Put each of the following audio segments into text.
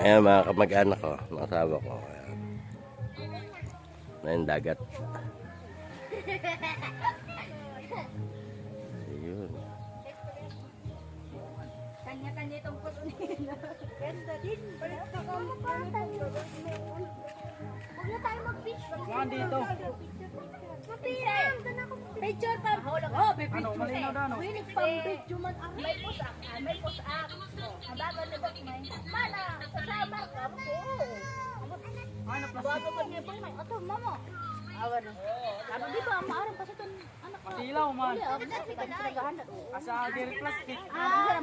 Ayan mga kamag-anak ko, mga asawa ko. Ayan. Ayan dagat. Ayun. Kanya-kanya itong puso nila. Ganda din. Balik na kami. Huwag na tayo mag-beach. Saan dito? Mapirang. Picture pa. Oh, pipicture. Malinaw na, no? Winig pang picture man. May pusak. May pusak. Ang bago na ba't may. Mana, kasama ka. Bago ba niya pang may. Ato, mama. Awan. Ano di ba? Maarang kasi itong anak ko. Masilaw man. Kasi ka naghahanap. Asa diri plastic.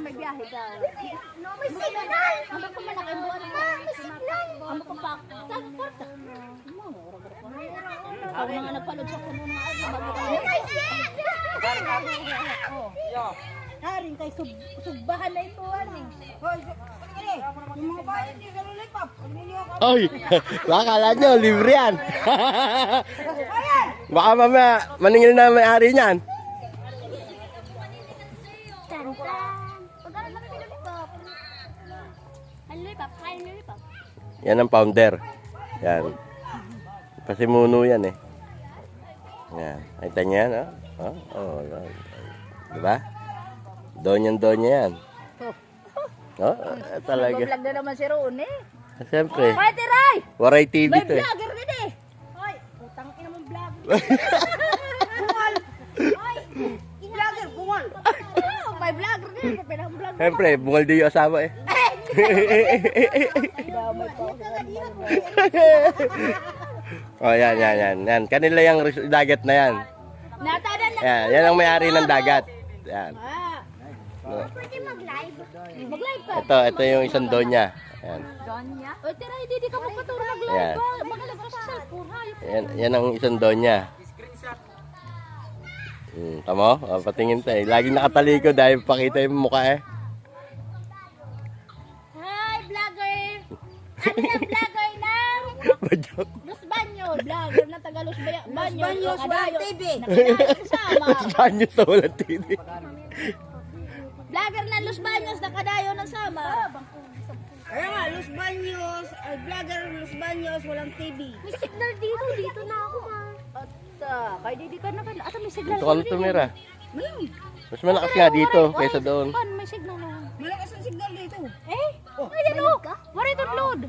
May biyahe ka. No, may signal! Ano ka man nakimbuan ko? May signal! Ano ka pa? Saan kwarta? Ako na nga nagpalod sa kuno na ay may signal! Haring kay subbahan na ito. Yung mga bayan niyo sa lulipap. Oy! Akala nyo, libre yan. Baka mamaya, maningil na may-ari niyan. Yan ang founder. Yan. Pasimuno yan eh. Yan. Nakita niyo yan, oh? Diba? Donya yan. Oh, talaga. Vlog na naman si Ron eh. Siyempre. Pwede Ray! Waray TV May to eh. vlogger din eh. Hoy, putang ina mong vlog. Bungal. Hoy, vlogger, bungal. May vlogger din, pinang-vlog. Siyempre, bungal din yung asawa eh. Oh, yan. Kanila yung dagat na yan. Natadan na. Yan ang may-ari ng dagat. Yan. Pwede mag-live. Mag-live ka. Ito yung isang donya. Yan. Donya? Oy, tira, hindi ka magpaturo Yan. mag-live ba? Mag-live ka sa cellphone. Yan ang isang donya. Tama? Patingin tayo. Laging nakatalikod dahil pakita yung mukha eh. Hi, vlogger. Ano yung vlogger ng Bajok. Los Baños? Vlogger na taga Los Baños. Los Baños, TV. Nakadayo sama. Saan yung sa walang TV? Vlogger na Los Baños, nakadayo ng sama. Kaya nga, Los Baños, vlogger Los Baños, walang TV. May signal dito. Dito na ako ha. At kay Didi ka na ka. At may signal. Ito ka lang tumira. Mas malakas nga dito kaysa doon. Pan, may signal na. Malakas ang signal dito. Eh? Ayan o. Wari itong load.